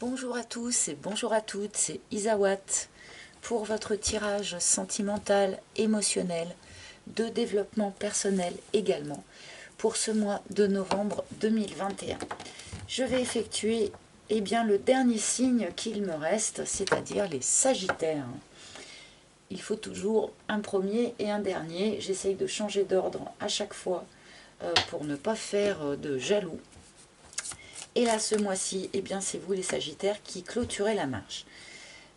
Bonjour à tous et bonjour à toutes, c'est Isawat pour votre tirage sentimental, émotionnel, de développement personnel également, pour ce mois de novembre 2021. Je vais effectuer le dernier signe qu'il me reste, c'est-à-dire les Sagittaires. Il faut toujours un premier et un dernier. J'essaye de changer d'ordre à chaque fois pour ne pas faire de jaloux. Et là, ce mois-ci, c'est vous les Sagittaires qui clôturez la marche.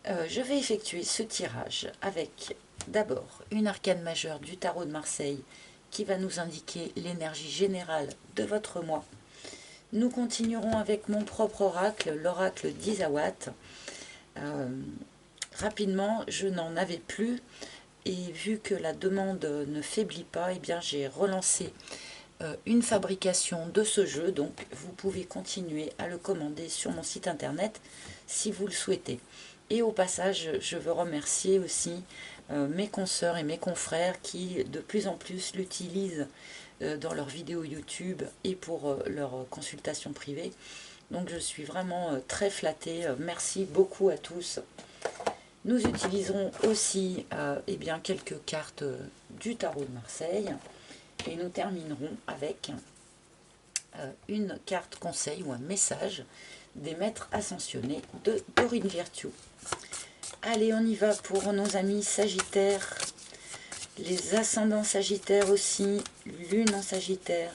Je vais effectuer ce tirage avec d'abord une arcane majeure du tarot de Marseille qui va nous indiquer l'énergie générale de votre mois. Nous continuerons avec mon propre oracle, l'oracle d'Isawat. Rapidement, je n'en avais plus et vu que la demande ne faiblit pas, j'ai relancé une fabrication de ce jeu, donc vous pouvez continuer à le commander sur mon site internet si vous le souhaitez. Et au passage, je veux remercier aussi mes consoeurs et mes confrères qui de plus en plus l'utilisent dans leurs vidéos YouTube et pour leurs consultations privées. Donc je suis vraiment très flattée. Merci beaucoup à tous. Nous utiliserons aussi quelques cartes du tarot de Marseille. Et nous terminerons avec une carte conseil ou un message des maîtres ascensionnés de Dorine Virtue. Allez, on y va pour nos amis Sagittaires, les ascendants Sagittaires aussi, Lune en Sagittaire,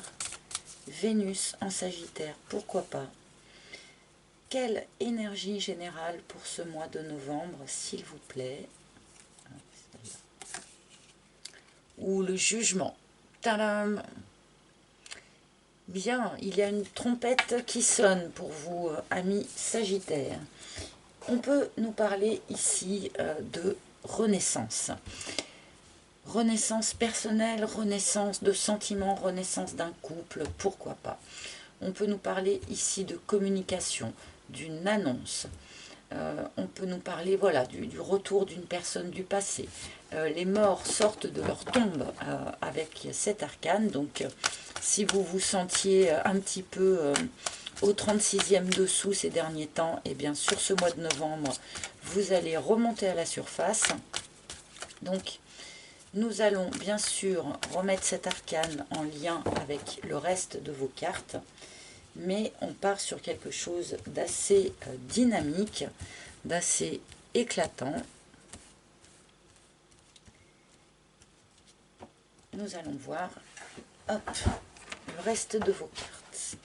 Vénus en Sagittaire, pourquoi pas. Quelle énergie générale pour ce mois de novembre, s'il vous plaît. Ou le jugement. Tadam! Bien, il y a une trompette qui sonne pour vous, amis Sagittaires. On peut nous parler ici de renaissance. Renaissance personnelle, renaissance de sentiments, renaissance d'un couple, pourquoi pas. On peut nous parler ici de communication, d'une annonce. On peut nous parler du retour d'une personne du passé. Les morts sortent de leur tombe avec cet arcane, donc si vous vous sentiez un petit peu au 36e dessous ces derniers temps, sur ce mois de novembre, vous allez remonter à la surface. Donc, nous allons bien sûr remettre cet arcane en lien avec le reste de vos cartes, mais on part sur quelque chose d'assez dynamique, d'assez éclatant. Nous allons voir le reste de vos cartes.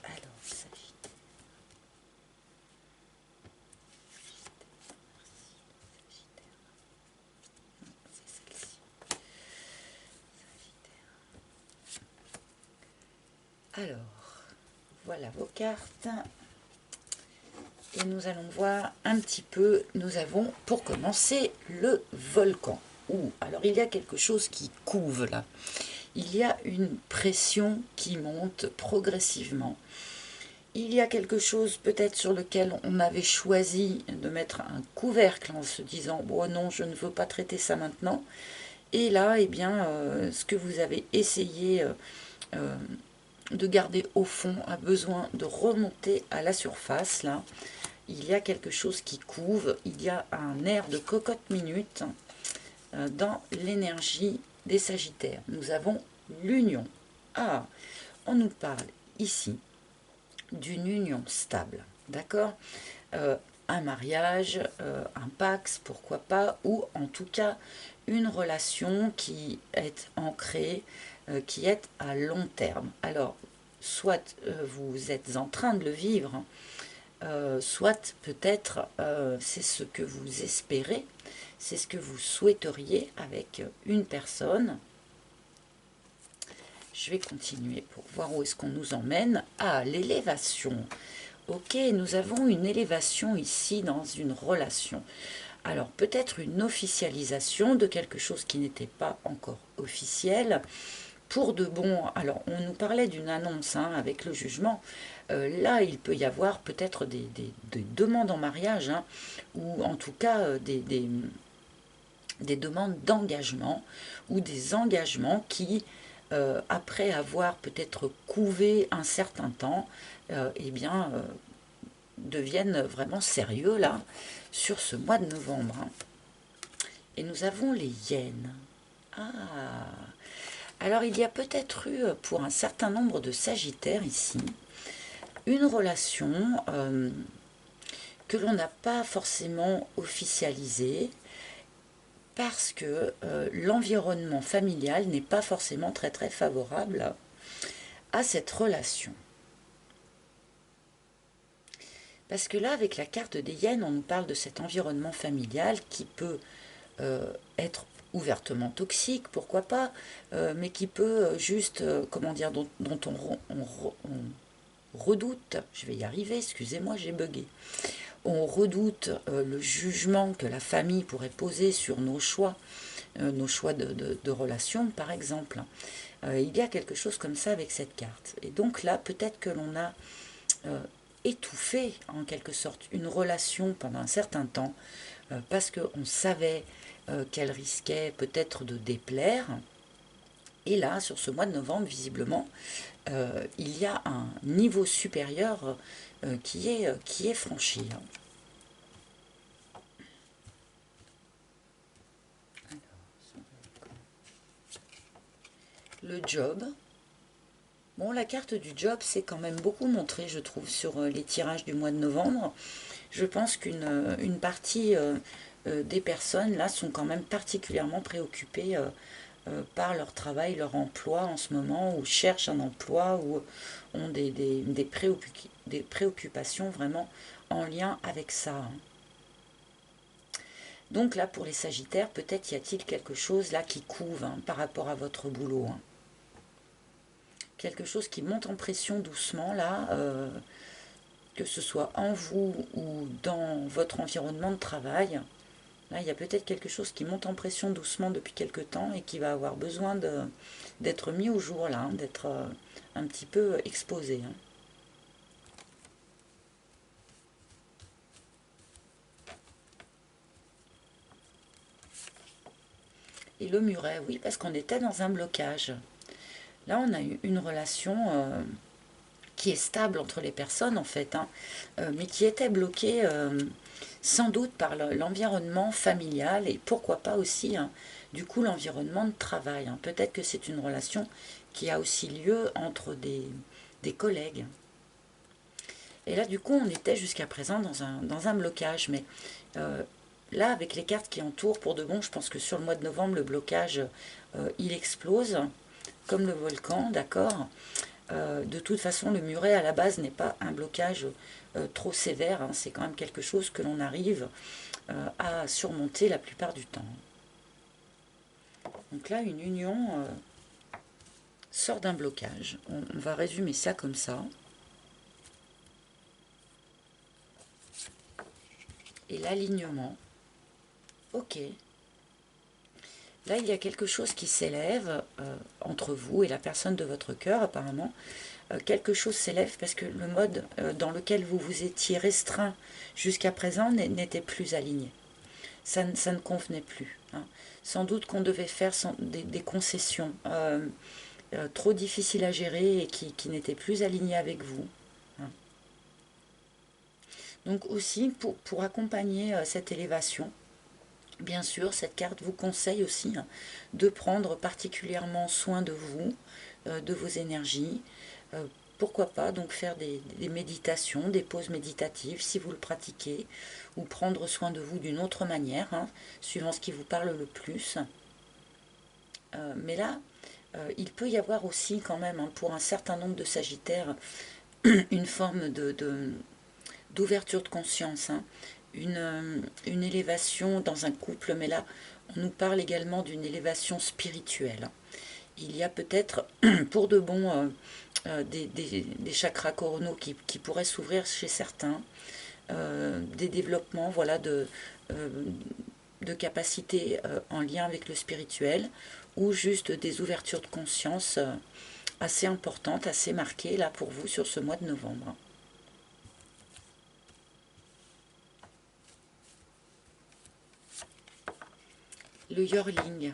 Alors, alors, voilà vos cartes. Et nous allons voir un petit peu, nous avons pour commencer le volcan. Alors il y a quelque chose qui couve là. Il y a une pression qui monte progressivement. Il y a quelque chose peut-être sur lequel on avait choisi de mettre un couvercle en se disant « Bon non, je ne veux pas traiter ça maintenant ». Et là, ce que vous avez essayé de garder au fond a besoin de remonter à la surface. Là, il y a quelque chose qui couve, il y a un air de cocotte minute dans l'énergie des Sagittaires. Nous avons l'union. On nous parle ici d'une union stable, d'accord, un mariage, un pax, pourquoi pas, ou en tout cas une relation qui est ancrée, qui est à long terme. Alors, soit vous êtes en train de le vivre, soit peut-être c'est ce que vous espérez, c'est ce que vous souhaiteriez avec une personne. Je vais continuer pour voir où est-ce qu'on nous emmène. L'élévation. Ok, nous avons une élévation ici dans une relation. Alors peut-être une officialisation de quelque chose qui n'était pas encore officiel. Pour de bon, alors on nous parlait d'une annonce avec le jugement. Là, il peut y avoir peut-être des demandes en mariage, ou en tout cas des demandes d'engagement, ou des engagements qui, après avoir peut-être couvé un certain temps, devienne vraiment sérieux là, sur ce mois de novembre. Hein. Et nous avons les hyènes. Ah, alors il y a peut-être eu pour un certain nombre de sagittaires ici, une relation que l'on n'a pas forcément officialisée, parce que l'environnement familial n'est pas forcément très très favorable à cette relation. Parce que là, avec la carte des hyènes, on nous parle de cet environnement familial qui peut être ouvertement toxique, pourquoi pas, mais qui peut juste, comment dire, dont on redoute, je vais y arriver, excusez-moi, j'ai bugué, on redoute le jugement que la famille pourrait poser sur nos choix de relations, par exemple. Il y a quelque chose comme ça avec cette carte. Et donc là, peut-être que l'on a étouffé, en quelque sorte, une relation pendant un certain temps, parce qu'on savait qu'elle risquait peut-être de déplaire. Et là, sur ce mois de novembre, visiblement, il y a un niveau supérieur qui est franchi. Le job. Bon, la carte du job s'est quand même beaucoup montrée, je trouve, sur les tirages du mois de novembre. Je pense qu'une partie des personnes, là, sont quand même particulièrement préoccupées par leur travail, leur emploi en ce moment, ou cherchent un emploi, ou ont des préoccupations vraiment en lien avec ça. Hein. Donc là, pour les Sagittaires, peut-être y a-t-il quelque chose là qui couve hein, par rapport à votre boulot. Hein. Quelque chose qui monte en pression doucement là, que ce soit en vous ou dans votre environnement de travail. Là, il y a peut-être quelque chose qui monte en pression doucement depuis quelque temps et qui va avoir besoin d'être mis au jour là, hein, d'être un petit peu exposé. Hein. Et le muret, oui, parce qu'on était dans un blocage. Là, on a eu une relation qui est stable entre les personnes, en fait, hein, mais qui était bloquée sans doute par l'environnement familial et pourquoi pas aussi, hein, du coup, l'environnement de travail. Hein. Peut-être que c'est une relation qui a aussi lieu entre des collègues. Et là, du coup, on était jusqu'à présent dans un blocage, mais là, avec les cartes qui entourent, pour de bon, je pense que sur le mois de novembre, le blocage, il explose, comme le volcan, d'accord. De toute façon, le muret, à la base, n'est pas un blocage trop sévère. Hein, c'est quand même quelque chose que l'on arrive à surmonter la plupart du temps. Donc là, une union sort d'un blocage. On va résumer ça comme ça. Et l'alignement. Ok. Là, il y a quelque chose qui s'élève entre vous et la personne de votre cœur, apparemment. Quelque chose s'élève parce que le mode dans lequel vous vous étiez restreint jusqu'à présent n'était plus aligné. Ça ne convenait plus. Hein. Sans doute qu'on devait faire des concessions trop difficiles à gérer et qui n'étaient plus alignées avec vous. Hein. Donc aussi, pour accompagner cette élévation, bien sûr, cette carte vous conseille aussi hein, de prendre particulièrement soin de vous, de vos énergies. Pourquoi pas donc faire des méditations, des pauses méditatives si vous le pratiquez, ou prendre soin de vous d'une autre manière, hein, suivant ce qui vous parle le plus. Mais là, il peut y avoir aussi quand même, hein, pour un certain nombre de Sagittaires, une forme d'ouverture de conscience, hein, une élévation dans un couple, mais là, on nous parle également d'une élévation spirituelle. Il y a peut-être, pour de bon, des chakras coronaux qui pourraient s'ouvrir chez certains, des développements voilà, de capacités en lien avec le spirituel, ou juste des ouvertures de conscience assez importantes, assez marquées là pour vous sur ce mois de novembre. Le Yorling.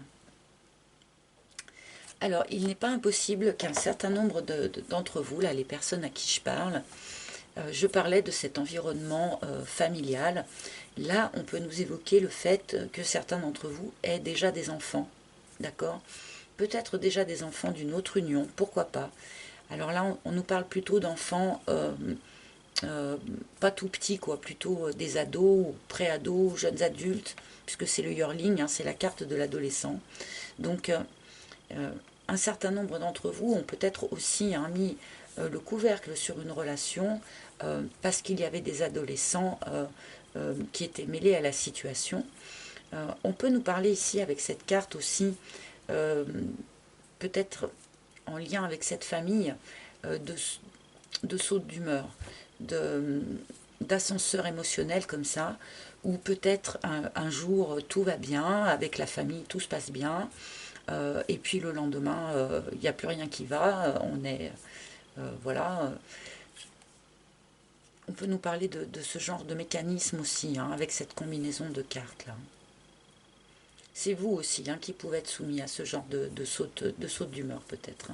Alors, il n'est pas impossible qu'un certain nombre d'entre vous, là, les personnes à qui je parle, je parlais de cet environnement familial. Là, on peut nous évoquer le fait que certains d'entre vous aient déjà des enfants, d'accord? Peut-être déjà des enfants d'une autre union, pourquoi pas. Alors là, on nous parle plutôt d'enfants pas tout petits, quoi, plutôt des ados, ou pré-ados, jeunes adultes, puisque c'est le yearling, hein, c'est la carte de l'adolescent. Donc, un certain nombre d'entre vous ont peut-être aussi mis le couvercle sur une relation parce qu'il y avait des adolescents qui étaient mêlés à la situation. On peut nous parler ici avec cette carte aussi, peut-être en lien avec cette famille, de saute d'humeur, d'ascenseur émotionnel comme ça, où peut-être un jour tout va bien, avec la famille tout se passe bien, et puis le lendemain il n'y a plus rien qui va, on est... voilà. On peut nous parler de ce genre de mécanisme aussi, hein, avec cette combinaison de cartes là. C'est vous aussi hein, qui pouvez être soumis à ce genre de saute d'humeur peut-être.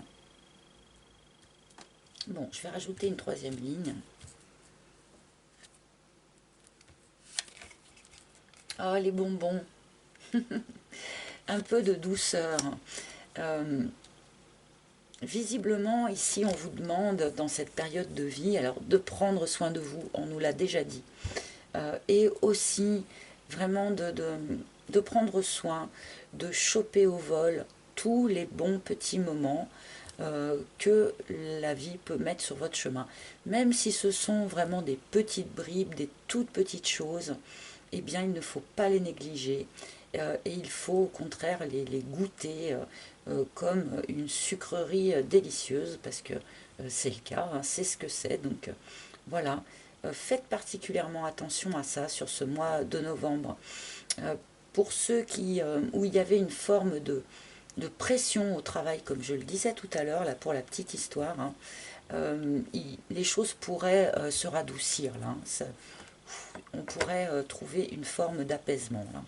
Bon, je vais rajouter une troisième ligne. Oh, les bonbons. Un peu de douceur. Visiblement, ici, on vous demande, dans cette période de vie, alors de prendre soin de vous, on nous l'a déjà dit. Et aussi, vraiment de prendre soin, de choper au vol tous les bons petits moments que la vie peut mettre sur votre chemin. Même si ce sont vraiment des petites bribes, des toutes petites choses, eh bien, il ne faut pas les négliger. Et il faut au contraire les goûter comme une sucrerie délicieuse, parce que c'est le cas, hein, c'est ce que c'est. Donc voilà, faites particulièrement attention à ça sur ce mois de novembre. Pour ceux où il y avait une forme de pression au travail, comme je le disais tout à l'heure, là pour la petite histoire, hein, les choses pourraient se radoucir. Là, hein, on pourrait trouver une forme d'apaisement. Là.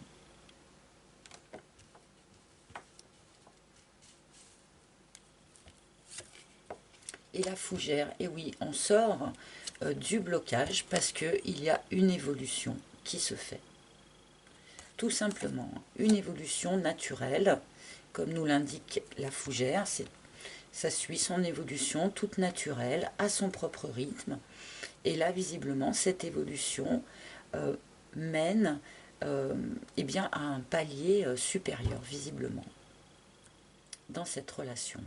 Et la fougère, et oui, on sort du blocage parce qu'il y a une évolution qui se fait. Tout simplement, une évolution naturelle, comme nous l'indique la fougère, ça suit son évolution toute naturelle, à son propre rythme. Et là, visiblement, cette évolution mène eh bien, à un palier supérieur, visiblement, dans cette relation.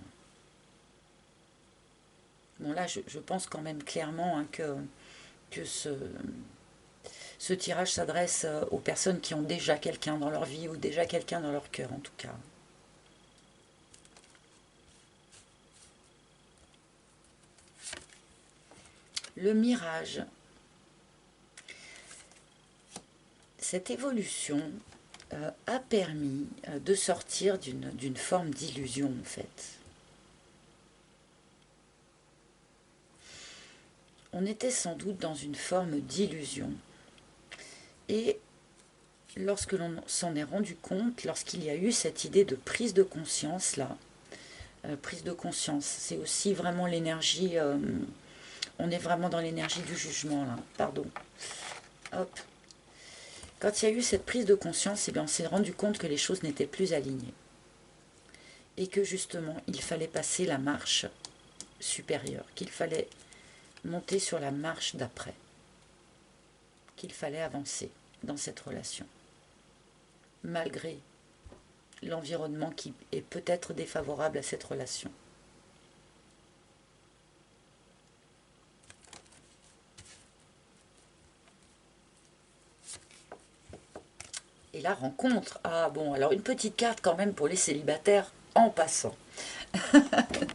Bon, là, je pense quand même clairement hein, que ce tirage s'adresse aux personnes qui ont déjà quelqu'un dans leur vie ou déjà quelqu'un dans leur cœur, en tout cas. Le mirage. Cette évolution a permis de sortir d'une forme d'illusion, en fait. On était sans doute dans une forme d'illusion. Et lorsque l'on s'en est rendu compte, lorsqu'il y a eu cette idée de prise de conscience, là, prise de conscience, c'est aussi vraiment l'énergie, on est vraiment dans l'énergie du jugement, là, pardon. Hop. Quand il y a eu cette prise de conscience, eh bien, on s'est rendu compte que les choses n'étaient plus alignées. Et que justement, il fallait passer la marche supérieure, qu'il fallait monter sur la marche d'après, qu'il fallait avancer dans cette relation, malgré l'environnement qui est peut-être défavorable à cette relation. Et la rencontre, ah bon, alors une petite carte quand même pour les célibataires en passant.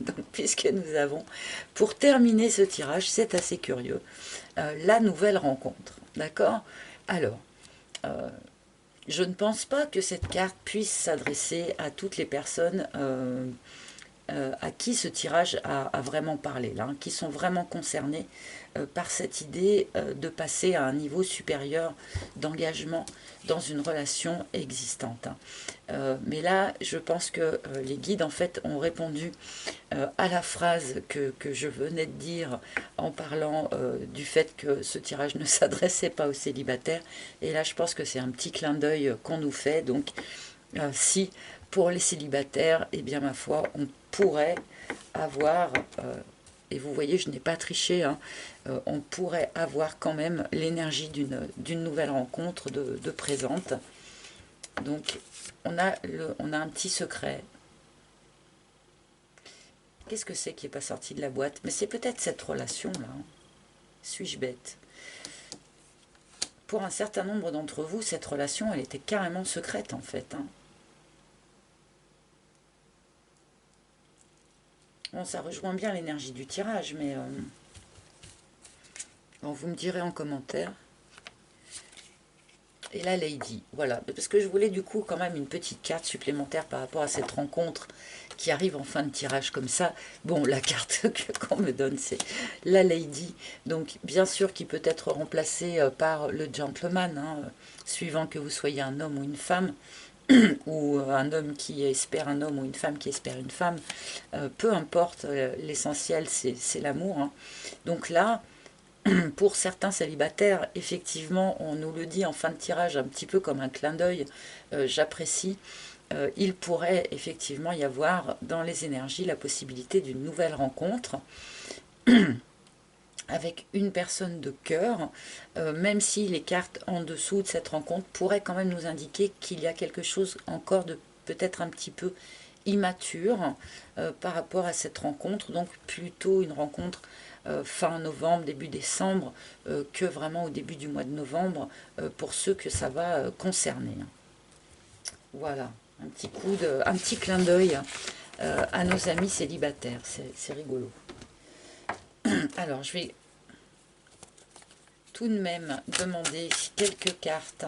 Donc, puisque nous avons, pour terminer ce tirage, c'est assez curieux, la nouvelle rencontre, d'accord? Alors, je ne pense pas que cette carte puisse s'adresser à toutes les personnes à qui ce tirage a vraiment parlé, là, hein, qui sont vraiment concernés par cette idée de passer à un niveau supérieur d'engagement dans une relation existante. Mais là, je pense que les guides, en fait, ont répondu à la phrase que je venais de dire en parlant du fait que ce tirage ne s'adressait pas aux célibataires. Et là, je pense que c'est un petit clin d'œil qu'on nous fait. Donc, si pour les célibataires, eh bien, ma foi, on pourrait avoir... et vous voyez, je n'ai pas triché, hein, on pourrait avoir quand même l'énergie d'une nouvelle rencontre de présente. Donc, on a un petit secret. Qu'est-ce que c'est qui n'est pas sorti de la boîte? Mais c'est peut-être cette relation-là. Hein. Suis-je bête? Pour un certain nombre d'entre vous, cette relation, elle était carrément secrète, en fait. Hein. Bon, ça rejoint bien l'énergie du tirage, mais... bon, vous me direz en commentaire. Et la Lady, voilà. Parce que je voulais du coup quand même une petite carte supplémentaire par rapport à cette rencontre qui arrive en fin de tirage comme ça. Bon, la carte qu'on me donne, c'est la Lady. Donc, bien sûr, qui peut être remplacée par le Gentleman, hein, suivant que vous soyez un homme ou une femme, ou un homme qui espère un homme ou une femme qui espère une femme. Peu importe, l'essentiel, c'est l'amour. Hein. Donc là... Pour certains célibataires, effectivement, on nous le dit en fin de tirage, un petit peu comme un clin d'œil, j'apprécie, il pourrait effectivement y avoir dans les énergies la possibilité d'une nouvelle rencontre avec une personne de cœur, même si les cartes en dessous de cette rencontre pourraient quand même nous indiquer qu'il y a quelque chose encore de peut-être un petit peu immature par rapport à cette rencontre, donc plutôt une rencontre fin novembre, début décembre, que vraiment au début du mois de novembre, pour ceux que ça va concerner. Voilà, un petit clin d'œil à nos amis célibataires, c'est rigolo. Alors, je vais tout de même demander quelques cartes.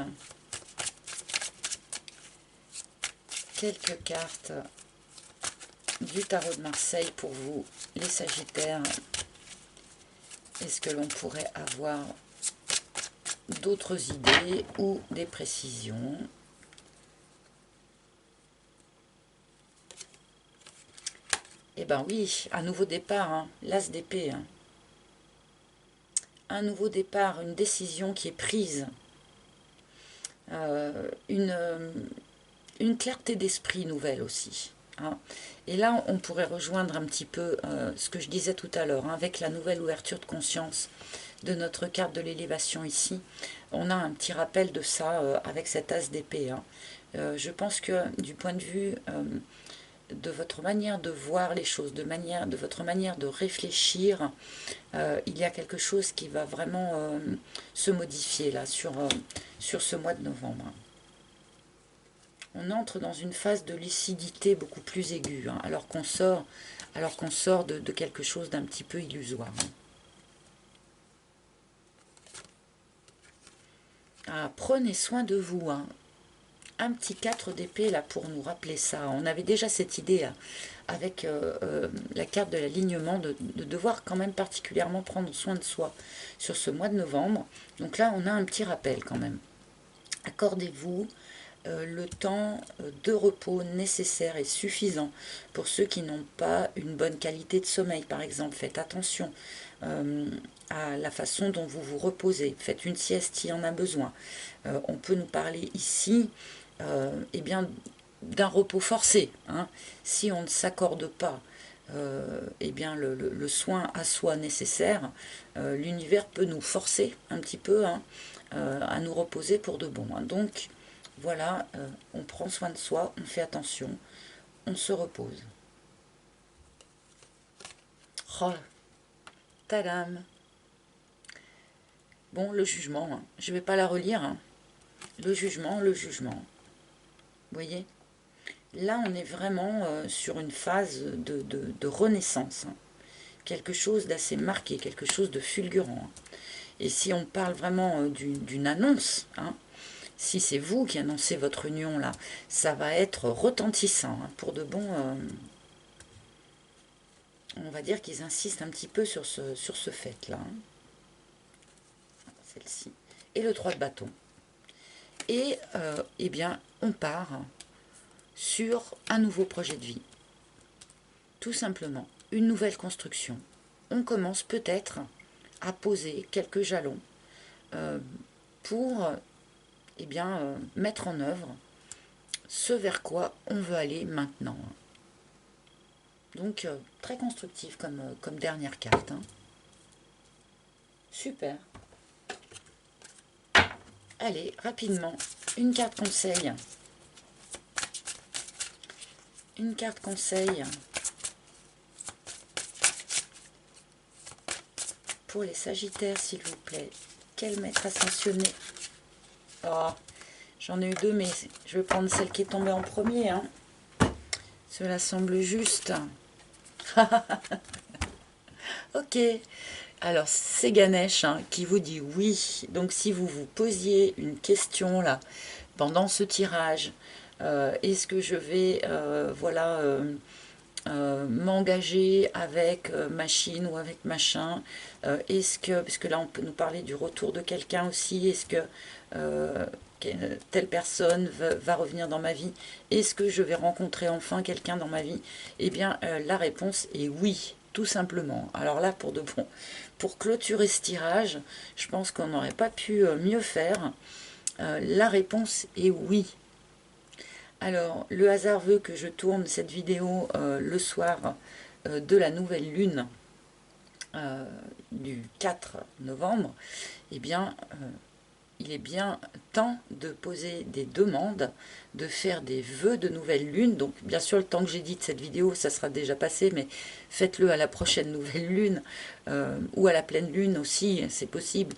Quelques cartes du tarot de Marseille pour vous, les Sagittaires. Est-ce que l'on pourrait avoir d'autres idées ou des précisions? Eh bien oui, un nouveau départ, hein, l'as d'épée. Hein. Un nouveau départ, une décision qui est prise. Une clarté d'esprit nouvelle aussi. Hein. Et là, on pourrait rejoindre un petit peu ce que je disais tout à l'heure, hein, avec la nouvelle ouverture de conscience de notre carte de l'élévation ici. On a un petit rappel de ça avec cet as d'épée. Hein. Je pense que du point de vue de votre manière de voir les choses, de votre manière de réfléchir, il y a quelque chose qui va vraiment se modifier là sur ce mois de novembre. On entre dans une phase de lucidité beaucoup plus aiguë, hein, alors qu'on sort de quelque chose d'un petit peu illusoire. Hein. Ah, prenez soin de vous. Hein. Un petit 4 d'épée là pour nous rappeler ça. On avait déjà cette idée avec la carte de l'alignement de devoir quand même particulièrement prendre soin de soi sur ce mois de novembre. Donc là, on a un petit rappel quand même. Accordez-vous le temps de repos nécessaire et suffisant pour ceux qui n'ont pas une bonne qualité de sommeil, par exemple. Faites attention à la façon dont vous vous reposez. Faites une sieste s'il y en a besoin. On peut nous parler ici eh bien, d'un repos forcé. Hein. Si on ne s'accorde pas eh bien, le soin à soi nécessaire, l'univers peut nous forcer un petit peu hein, à nous reposer pour de bon. Hein. Donc, voilà, on prend soin de soi, on fait attention, on se repose. Oh, tadam! Bon, le jugement, hein. Je ne vais pas la relire. Hein. Le jugement, le jugement. Vous voyez? Là, on est vraiment sur une phase de renaissance. Hein. Quelque chose d'assez marqué, quelque chose de fulgurant. Hein. Et si on parle vraiment d'une annonce, hein, si c'est vous qui annoncez votre union là, ça va être retentissant hein, pour de bon. on va dire qu'ils insistent un petit peu sur ce fait-là. Celle-ci. Et le 3 de bâton. Et eh bien, on part sur un nouveau projet de vie. Tout simplement, une nouvelle construction. On commence peut-être à poser quelques jalons pour eh bien, mettre en œuvre ce vers quoi on veut aller maintenant. Donc, très constructif comme dernière carte. Hein. Super. Allez, rapidement, une carte conseil. Une carte conseil pour les Sagittaires, s'il vous plaît. Quel maître ascensionné? Oh, j'en ai eu deux, mais je vais prendre celle qui est tombée en premier. Hein. Cela semble juste. Ok. Alors, c'est Ganesh hein, qui vous dit oui. Donc, si vous vous posiez une question là, pendant ce tirage, est-ce que je vais voilà, m'engager avec machine ou avec machin, est-ce que, parce que là on peut nous parler du retour de quelqu'un aussi, est-ce que telle personne va revenir dans ma vie, est-ce que je vais rencontrer enfin quelqu'un dans ma vie? Eh bien la réponse est oui, tout simplement. Alors là pour de bon, pour clôturer ce tirage, je pense qu'on n'aurait pas pu mieux faire. La réponse est oui. Alors, le hasard veut que je tourne cette vidéo le soir de la nouvelle lune du 4 novembre. Eh bien, il est bien temps de poser des demandes, de faire des vœux de nouvelle lune. Donc, bien sûr, le temps que j'édite cette vidéo, ça sera déjà passé, mais faites-le à la prochaine nouvelle lune ou à la pleine lune aussi, c'est possible.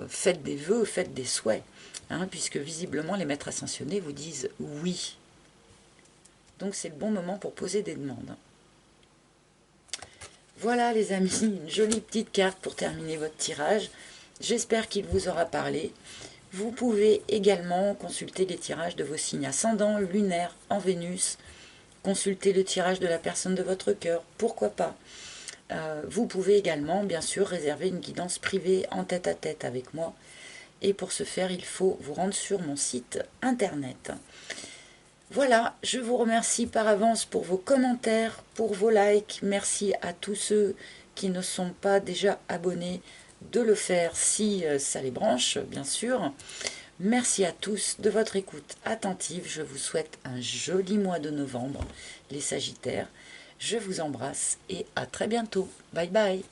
Faites des vœux, faites des souhaits. Hein, puisque visiblement les maîtres ascensionnés vous disent oui. Donc c'est le bon moment pour poser des demandes. Voilà les amis, une jolie petite carte pour terminer votre tirage. J'espère qu'il vous aura parlé. Vous pouvez également consulter les tirages de vos signes ascendants, lunaires, en Vénus. Consulter le tirage de la personne de votre cœur, pourquoi pas. Vous pouvez également, bien sûr, réserver une guidance privée en tête-à-tête avec moi. Et pour ce faire, il faut vous rendre sur mon site internet. Voilà, je vous remercie par avance pour vos commentaires, pour vos likes. Merci à tous ceux qui ne sont pas déjà abonnés de le faire si ça les branche, bien sûr. Merci à tous de votre écoute attentive. Je vous souhaite un joli mois de novembre, les Sagittaires. Je vous embrasse et à très bientôt. Bye bye.